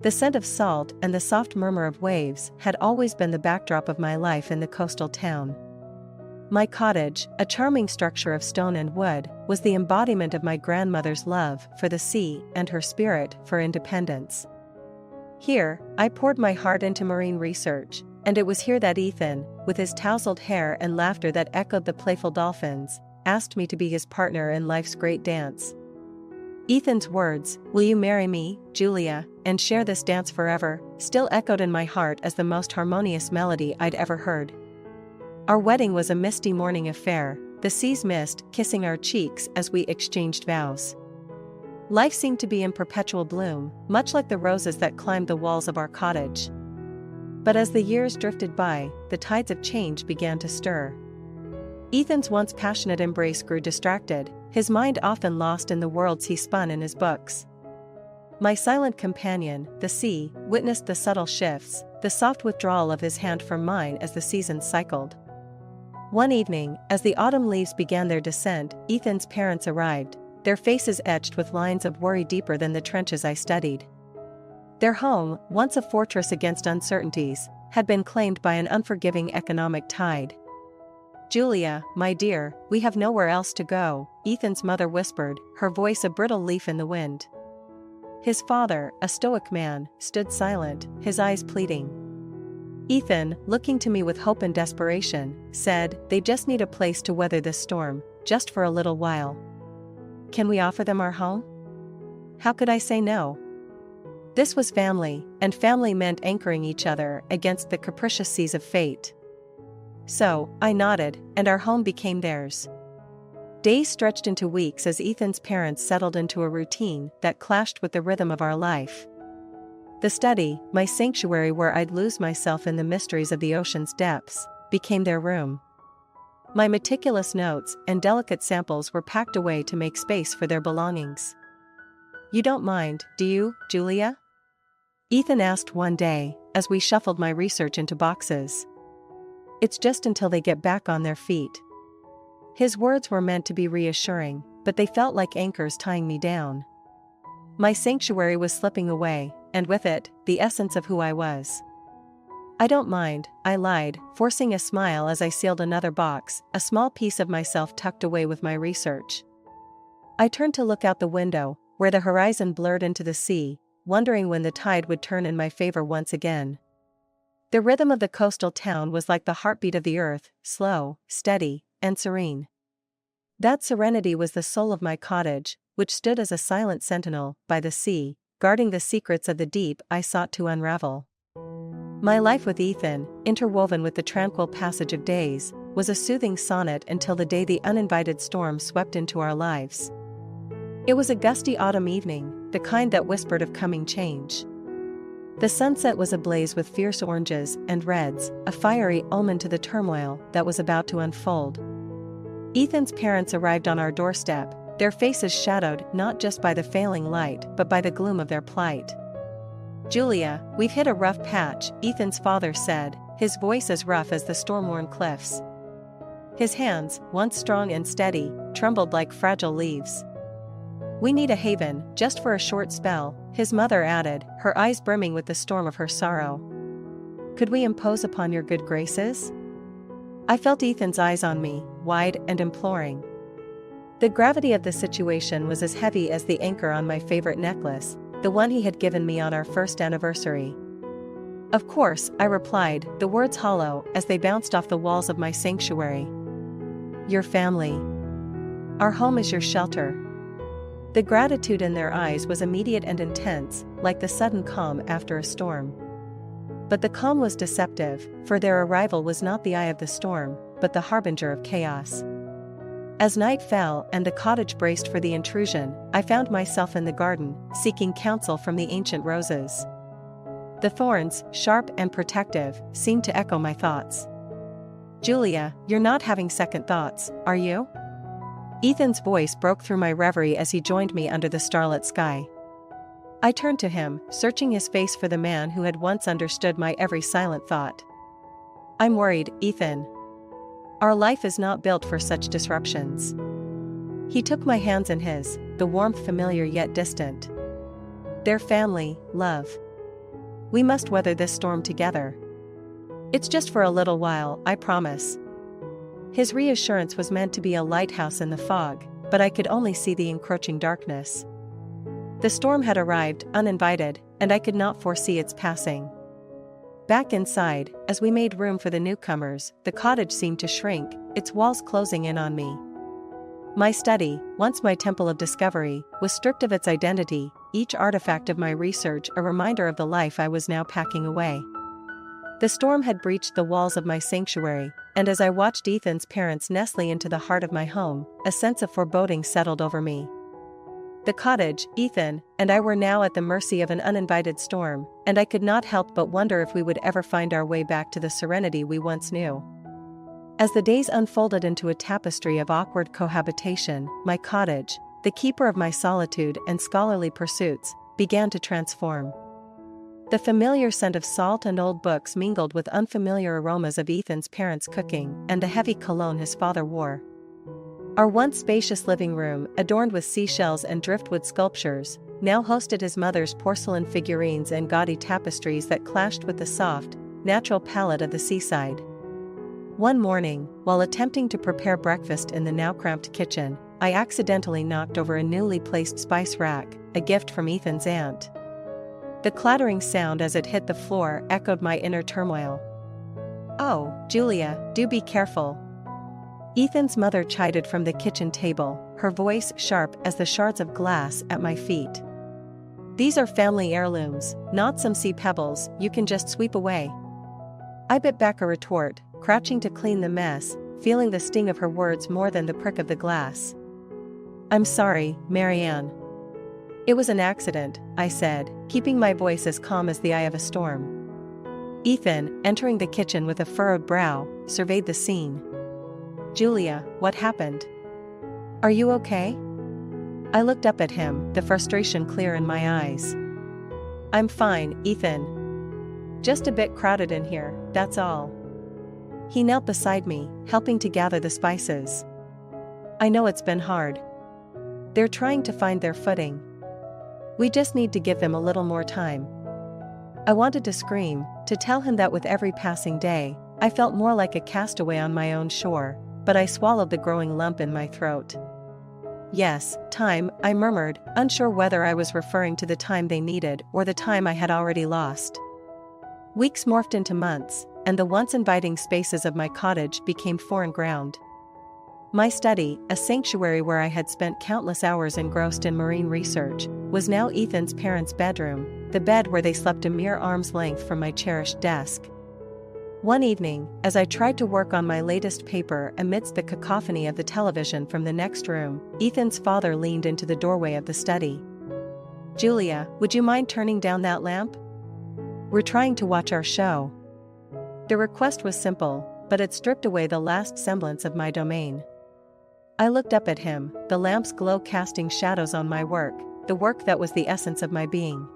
The scent of salt and the soft murmur of waves had always been the backdrop of my life in the coastal town. My cottage, a charming structure of stone and wood, was the embodiment of my grandmother's love for the sea and her spirit for independence. Here, I poured my heart into marine research, and it was here that Ethan, with his tousled hair and laughter that echoed the playful dolphins, asked me to be his partner in life's great dance. Ethan's words, "Will you marry me, Julia, and share this dance forever," still echoed in my heart as the most harmonious melody I'd ever heard. Our wedding was a misty morning affair, the sea's mist kissing our cheeks as we exchanged vows. Life seemed to be in perpetual bloom, much like the roses that climbed the walls of our cottage. But as the years drifted by, the tides of change began to stir. Ethan's once passionate embrace grew distracted, his mind often lost in the worlds he spun in his books. My silent companion, the sea, witnessed the subtle shifts, the soft withdrawal of his hand from mine as the seasons cycled. One evening, as the autumn leaves began their descent, Ethan's parents arrived, their faces etched with lines of worry deeper than the trenches I studied. Their home, once a fortress against uncertainties, had been claimed by an unforgiving economic tide. "Julia, my dear, we have nowhere else to go," Ethan's mother whispered, her voice a brittle leaf in the wind. His father, a stoic man, stood silent, his eyes pleading. Ethan, looking to me with hope and desperation, said, "They just need a place to weather this storm, just for a little while. Can we offer them our home?" How could I say no? This was family, and family meant anchoring each other against the capricious seas of fate. So, I nodded, and our home became theirs. Days stretched into weeks as Ethan's parents settled into a routine that clashed with the rhythm of our life. The study, my sanctuary where I'd lose myself in the mysteries of the ocean's depths, became their room. My meticulous notes and delicate samples were packed away to make space for their belongings. "You don't mind, do you, Julia?" Ethan asked one day, as we shuffled my research into boxes. "It's just until they get back on their feet." His words were meant to be reassuring, but they felt like anchors tying me down. My sanctuary was slipping away, and with it, the essence of who I was. "I don't mind," I lied, forcing a smile as I sealed another box, a small piece of myself tucked away with my research. I turned to look out the window, where the horizon blurred into the sea, wondering when the tide would turn in my favor once again. The rhythm of the coastal town was like the heartbeat of the earth, slow, steady, and serene. That serenity was the soul of my cottage, which stood as a silent sentinel by the sea, guarding the secrets of the deep I sought to unravel. My life with Ethan, interwoven with the tranquil passage of days, was a soothing sonnet until the day the uninvited storm swept into our lives. It was a gusty autumn evening, the kind that whispered of coming change. The sunset was ablaze with fierce oranges and reds, a fiery omen to the turmoil that was about to unfold. Ethan's parents arrived on our doorstep, their faces shadowed not just by the failing light but by the gloom of their plight. "Julia, we've hit a rough patch," Ethan's father said, his voice as rough as the storm-worn cliffs. His hands, once strong and steady, trembled like fragile leaves. "We need a haven, just for a short spell," his mother added, her eyes brimming with the storm of her sorrow. "Could we impose upon your good graces?" I felt Ethan's eyes on me, wide and imploring. The gravity of the situation was as heavy as the anchor on my favorite necklace, the one he had given me on our first anniversary. "Of course," I replied, the words hollow as they bounced off the walls of my sanctuary. "Your family. Our home is your shelter." The gratitude in their eyes was immediate and intense, like the sudden calm after a storm. But the calm was deceptive, for their arrival was not the eye of the storm, but the harbinger of chaos. As night fell and the cottage braced for the intrusion, I found myself in the garden, seeking counsel from the ancient roses. The thorns, sharp and protective, seemed to echo my thoughts. "Julia, you're not having second thoughts, are you?" Ethan's voice broke through my reverie as he joined me under the starlit sky. I turned to him, searching his face for the man who had once understood my every silent thought. "I'm worried, Ethan. Our life is not built for such disruptions." He took my hands in his, the warmth familiar yet distant. "Their family, love. We must weather this storm together. It's just for a little while, I promise. His reassurance was meant to be a lighthouse in the fog, but I could only see the encroaching darkness. The storm had arrived, uninvited, and I could not foresee its passing. Back inside, as we made room for the newcomers, the cottage seemed to shrink, its walls closing in on me. My study, once my temple of discovery, was stripped of its identity, each artifact of my research a reminder of the life I was now packing away. The storm had breached the walls of my sanctuary, and as I watched Ethan's parents nestle into the heart of my home, a sense of foreboding settled over me. The cottage, Ethan, and I were now at the mercy of an uninvited storm, and I could not help but wonder if we would ever find our way back to the serenity we once knew. As the days unfolded into a tapestry of awkward cohabitation, my cottage, the keeper of my solitude and scholarly pursuits, began to transform. The familiar scent of salt and old books mingled with unfamiliar aromas of Ethan's parents' cooking and the heavy cologne his father wore. Our once spacious living room, adorned with seashells and driftwood sculptures, now hosted his mother's porcelain figurines and gaudy tapestries that clashed with the soft, natural palette of the seaside. One morning, while attempting to prepare breakfast in the now cramped kitchen, I accidentally knocked over a newly placed spice rack, a gift from Ethan's aunt. The clattering sound as it hit the floor echoed my inner turmoil. "Oh, Julia, do be careful," Ethan's mother chided from the kitchen table, her voice sharp as the shards of glass at my feet. "These are family heirlooms, not some sea pebbles you can just sweep away." I bit back a retort, crouching to clean the mess, feeling the sting of her words more than the prick of the glass. "I'm sorry, Marianne." "It was an accident," I said, keeping my voice as calm as the eye of a storm. Ethan, entering the kitchen with a furrowed brow, surveyed the scene. "Julia, what happened? Are you okay?" I looked up at him, the frustration clear in my eyes. "I'm fine, Ethan. Just a bit crowded in here, that's all." He knelt beside me, helping to gather the spices. "I know it's been hard. They're trying to find their footing. We just need to give them a little more time." I wanted to scream, to tell him that with every passing day, I felt more like a castaway on my own shore, but I swallowed the growing lump in my throat. "Yes, time," I murmured, unsure whether I was referring to the time they needed or the time I had already lost. Weeks morphed into months, and the once inviting spaces of my cottage became foreign ground. My study, a sanctuary where I had spent countless hours engrossed in marine research, was now Ethan's parents' bedroom, the bed where they slept a mere arm's length from my cherished desk. One evening, as I tried to work on my latest paper amidst the cacophony of the television from the next room, Ethan's father leaned into the doorway of the study. "Julia, would you mind turning down that lamp? We're trying to watch our show." The request was simple, but it stripped away the last semblance of my domain. I looked up at him, the lamp's glow casting shadows on my work, the work that was the essence of my being.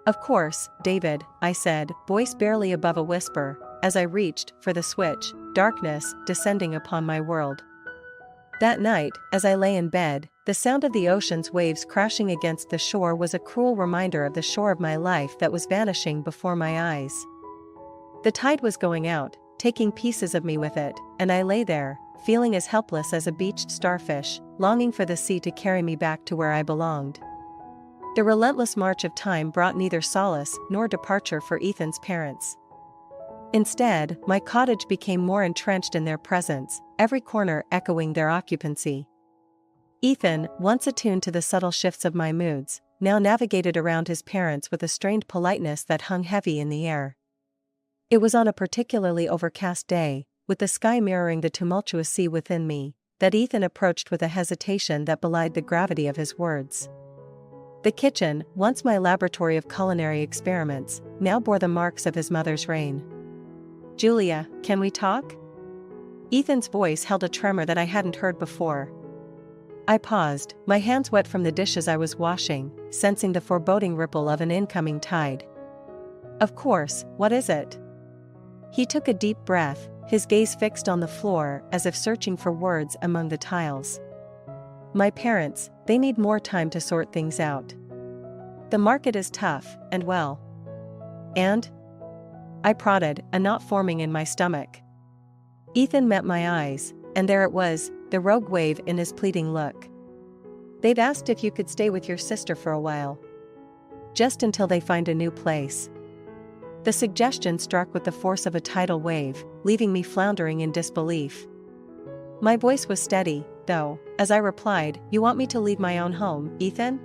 "Of course, David," I said, voice barely above a whisper, as I reached for the switch, darkness descending upon my world. That night, as I lay in bed, the sound of the ocean's waves crashing against the shore was a cruel reminder of the shore of my life that was vanishing before my eyes. The tide was going out, taking pieces of me with it, and I lay there, feeling as helpless as a beached starfish, longing for the sea to carry me back to where I belonged. The relentless march of time brought neither solace nor departure for Ethan's parents. Instead, my cottage became more entrenched in their presence, every corner echoing their occupancy. Ethan, once attuned to the subtle shifts of my moods, now navigated around his parents with a strained politeness that hung heavy in the air. It was on a particularly overcast day, with the sky mirroring the tumultuous sea within me, that Ethan approached with a hesitation that belied the gravity of his words. The kitchen, once my laboratory of culinary experiments, now bore the marks of his mother's reign. "Julia, can we talk?" Ethan's voice held a tremor that I hadn't heard before. I paused, my hands wet from the dishes I was washing, sensing the foreboding ripple of an incoming tide. "Of course, what is it?" He took a deep breath, his gaze fixed on the floor as if searching for words among the tiles. "My parents, they need more time to sort things out. The market is tough, and well, And? I prodded, a knot forming in my stomach. Ethan met my eyes, and there it was, the rogue wave in his pleading look. They'd asked if you could stay with your sister for a while. Just until they find a new place. The suggestion struck with the force of a tidal wave, leaving me floundering in disbelief. My voice was steady, though, as I replied, "You want me to leave my own home, Ethan?"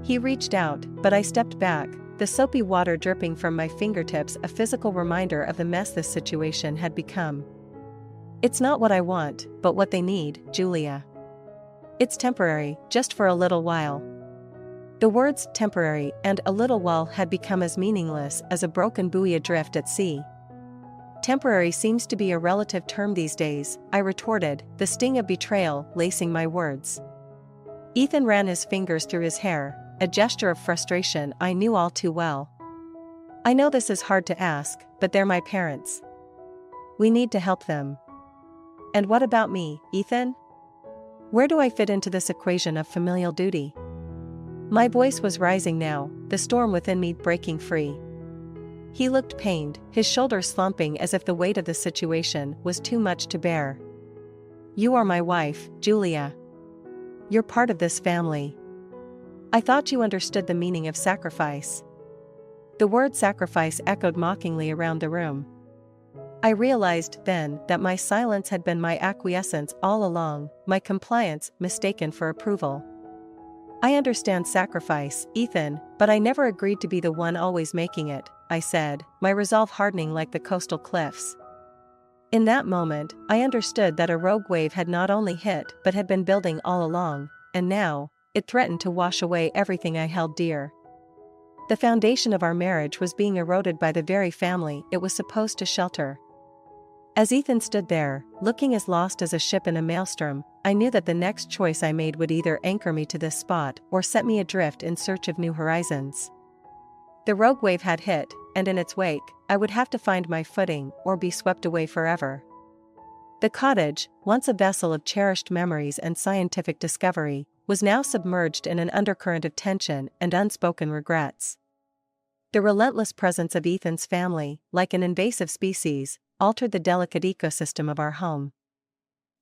He reached out, but I stepped back, the soapy water dripping from my fingertips a physical reminder of the mess this situation had become. "It's not what I want, but what they need, Julia. It's temporary, just for a little while." The words "temporary" and "a little while" had become as meaningless as a broken buoy adrift at sea. "Temporary seems to be a relative term these days," I retorted, the sting of betrayal lacing my words. Ethan ran his fingers through his hair, a gesture of frustration I knew all too well. "I know this is hard to ask, but they're my parents. We need to help them. And what about me, Ethan? Where do I fit into this equation of familial duty?" My voice was rising now, the storm within me breaking free. He looked pained, his shoulders slumping as if the weight of the situation was too much to bear. "You are my wife, Julia. You're part of this family. I thought you understood the meaning of sacrifice." The word sacrifice echoed mockingly around the room. I realized then that my silence had been my acquiescence all along, my compliance mistaken for approval. "I understand sacrifice, Ethan, but I never agreed to be the one always making it," I said, my resolve hardening like the coastal cliffs. In that moment, I understood that a rogue wave had not only hit but had been building all along, and now, it threatened to wash away everything I held dear. The foundation of our marriage was being eroded by the very family it was supposed to shelter. As Ethan stood there, looking as lost as a ship in a maelstrom, I knew that the next choice I made would either anchor me to this spot or set me adrift in search of new horizons. The rogue wave had hit, and in its wake, I would have to find my footing or be swept away forever. The cottage, once a vessel of cherished memories and scientific discovery, was now submerged in an undercurrent of tension and unspoken regrets. The relentless presence of Ethan's family, like an invasive species, altered the delicate ecosystem of our home.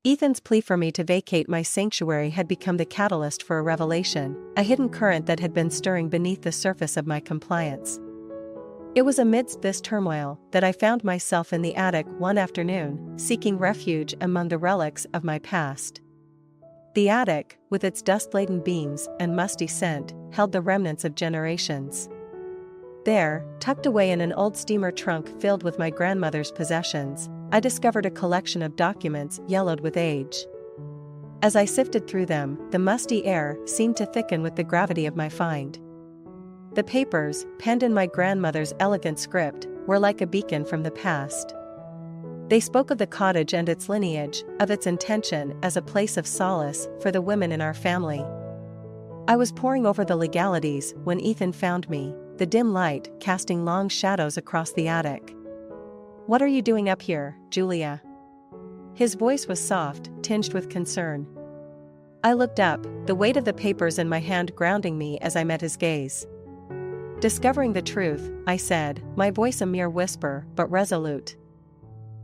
Ethan's plea for me to vacate my sanctuary had become the catalyst for a revelation, a hidden current that had been stirring beneath the surface of my compliance. It was amidst this turmoil that I found myself in the attic one afternoon, seeking refuge among the relics of my past. The attic, with its dust-laden beams and musty scent, held the remnants of generations. There, tucked away in an old steamer trunk filled with my grandmother's possessions, I discovered a collection of documents yellowed with age. As I sifted through them, the musty air seemed to thicken with the gravity of my find. The papers, penned in my grandmother's elegant script, were like a beacon from the past. They spoke of the cottage and its lineage, of its intention as a place of solace for the women in our family. I was poring over the legalities when Ethan found me, the dim light casting long shadows across the attic. "What are you doing up here, Julia?" His voice was soft, tinged with concern. I looked up, the weight of the papers in my hand grounding me as I met his gaze. "Discovering the truth," I said, my voice a mere whisper but resolute.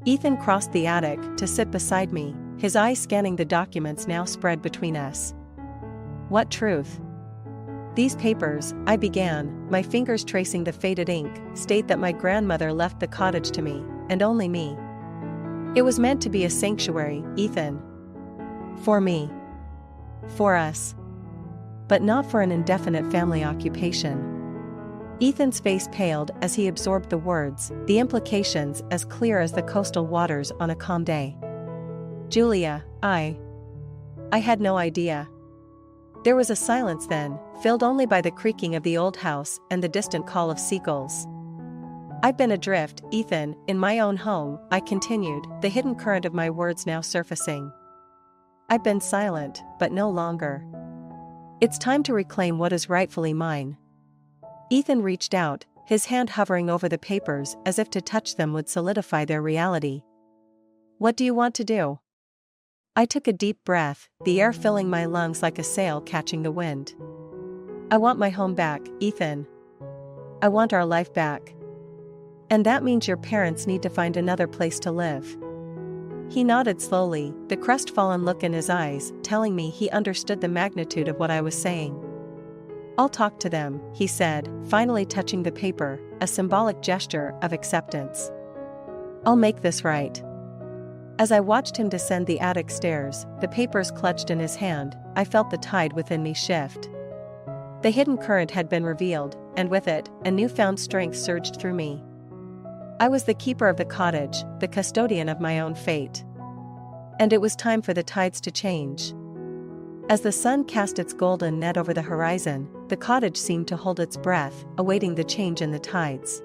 Ethan crossed the attic to sit beside me, his eyes scanning the documents now spread between us. "What truth?" "These papers," I began, my fingers tracing the faded ink, "state that my grandmother left the cottage to me, and only me. It was meant to be a sanctuary, Ethan. For me. For us. But not for an indefinite family occupation." Ethan's face paled as he absorbed the words, the implications as clear as the coastal waters on a calm day. "Julia, I had no idea." There was a silence then, filled only by the creaking of the old house and the distant call of seagulls. "I've been adrift, Ethan, in my own home," I continued, the hidden current of my words now surfacing. "I've been silent, but no longer. It's time to reclaim what is rightfully mine." Ethan reached out, his hand hovering over the papers as if to touch them would solidify their reality. "What do you want to do?" I took a deep breath, the air filling my lungs like a sail catching the wind. "I want my home back, Ethan. I want our life back." And that means your parents need to find another place to live. He nodded slowly, the crestfallen look in his eyes telling me he understood the magnitude of what I was saying. I'll talk to them, he said, finally touching the paper, a symbolic gesture of acceptance. I'll make this right. As I watched him descend the attic stairs, the papers clutched in his hand, I felt the tide within me shift. The hidden current had been revealed, and with it, a newfound strength surged through me. I was the keeper of the cottage, the custodian of my own fate. And it was time for the tides to change. As the sun cast its golden net over the horizon, the cottage seemed to hold its breath, awaiting the change in the tides.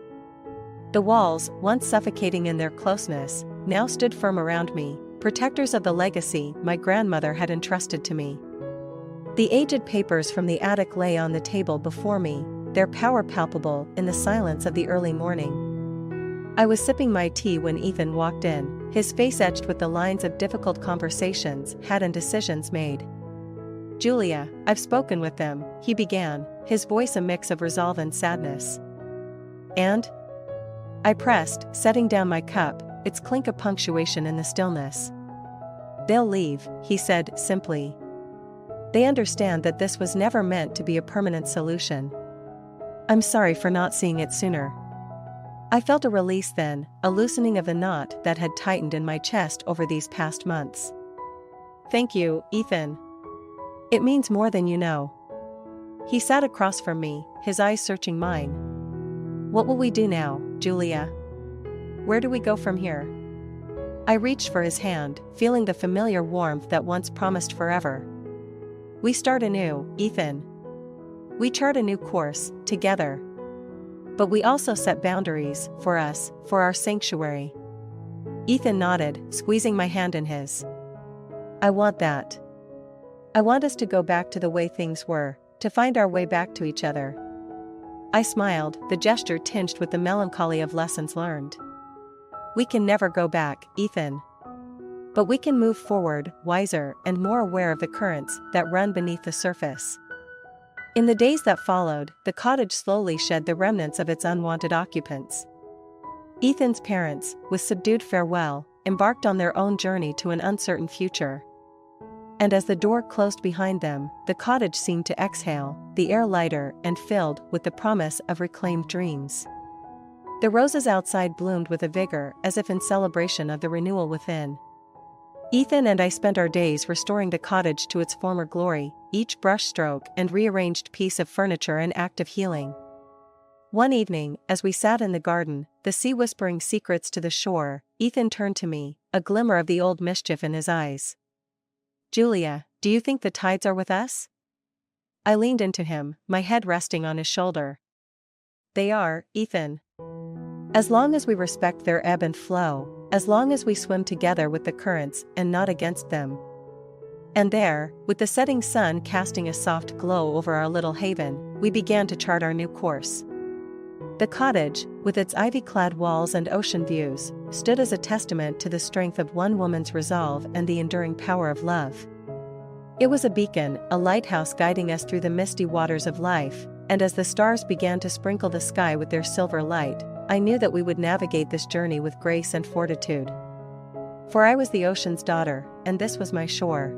The walls, once suffocating in their closeness, now stood firm around me, protectors of the legacy my grandmother had entrusted to me. The aged papers from the attic lay on the table before me, their power palpable in the silence of the early morning. I was sipping my tea when Ethan walked in, his face etched with the lines of difficult conversations had and decisions made. Julia, I've spoken with them, he began, his voice a mix of resolve and sadness. And? I pressed, setting down my cup, its clink of punctuation in the stillness. They'll leave, he said simply. They understand that this was never meant to be a permanent solution. I'm sorry for not seeing it sooner. I felt a release then, a loosening of the knot that had tightened in my chest over these past months. Thank you, Ethan. It means more than you know. He sat across from me, his eyes searching mine. What will we do now, Julia? Where do we go from here? I reached for his hand, feeling the familiar warmth that once promised forever. We start anew, Ethan. We chart a new course, together. But we also set boundaries, for us, for our sanctuary. Ethan nodded, squeezing my hand in his. I want that. I want us to go back to the way things were, to find our way back to each other. I smiled, the gesture tinged with the melancholy of lessons learned. We can never go back, Ethan. But we can move forward, wiser and more aware of the currents that run beneath the surface. In the days that followed, the cottage slowly shed the remnants of its unwanted occupants. Ethan's parents, with subdued farewell, embarked on their own journey to an uncertain future. And as the door closed behind them, the cottage seemed to exhale, the air lighter and filled with the promise of reclaimed dreams. The roses outside bloomed with a vigor as if in celebration of the renewal within. Ethan and I spent our days restoring the cottage to its former glory, each brushstroke and rearranged piece of furniture an act of healing. One evening, as we sat in the garden, the sea whispering secrets to the shore, Ethan turned to me, a glimmer of the old mischief in his eyes. Julia, do you think the tides are with us? I leaned into him, my head resting on his shoulder. They are, Ethan. As long as we respect their ebb and flow, as long as we swim together with the currents and not against them. And there, with the setting sun casting a soft glow over our little haven, we began to chart our new course. The cottage, with its ivy-clad walls and ocean views, stood as a testament to the strength of one woman's resolve and the enduring power of love. It was a beacon, a lighthouse guiding us through the misty waters of life, and as the stars began to sprinkle the sky with their silver light, I knew that we would navigate this journey with grace and fortitude. For I was the ocean's daughter, and this was my shore.